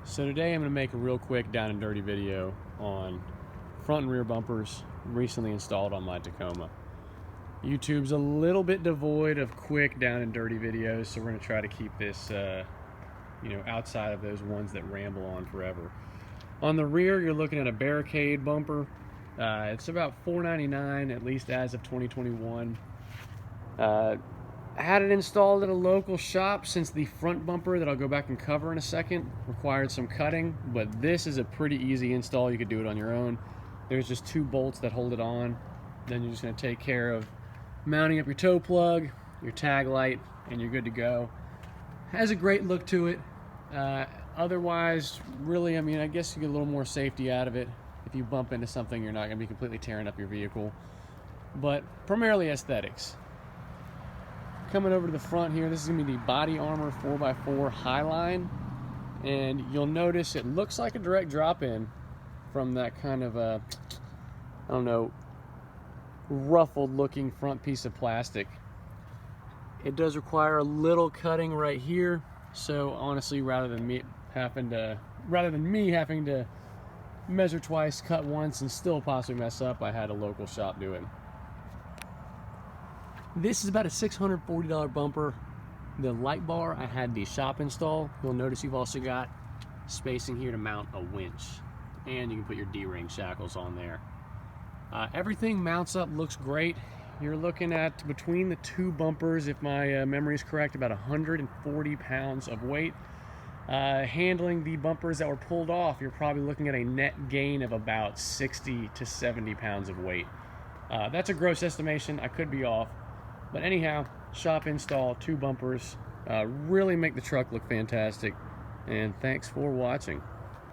So today I'm going to make a real quick down and dirty video on front and rear bumpers recently installed on my Tacoma. YouTube's a little bit devoid of quick down and dirty videos, so we're going to try to keep this outside of those ones that ramble on forever. On the rear, you're looking at a Barricade bumper. It's about $4.99, at least as of 2021. I had it installed at a local shop since the front bumper that I'll go back and cover in a second required some cutting, but this is a pretty easy install. You could do it on your own. There's just 2 bolts that hold it on. Then you're just going to take care of mounting up your toe plug, your tag light, and you're good to go. Has a great look to it. Otherwise, really, I guess you get a little more safety out of it. If you bump into something, you're not going to be completely tearing up your vehicle. But primarily aesthetics. Coming over to the front here, this is going to be the body armor 4x4 HiLine, and you'll notice it looks like a direct drop-in from that kind of ruffled looking front piece of plastic. It does require a little cutting right here, so honestly, rather than me having to measure twice, cut once, and still possibly mess up, I had a local shop do it. This is about a $640 bumper. The light bar, I had the shop install. You'll notice you've also got spacing here to mount a winch, and you can put your D-ring shackles on there. Everything mounts up, looks great. You're looking at, between the 2 bumpers, if my memory is correct, about 140 pounds of weight. Handling the bumpers that were pulled off, you're probably looking at a net gain of about 60 to 70 pounds of weight. That's a gross estimation. I could be off. But anyhow, shop install, 2 bumpers, really make the truck look fantastic. And thanks for watching.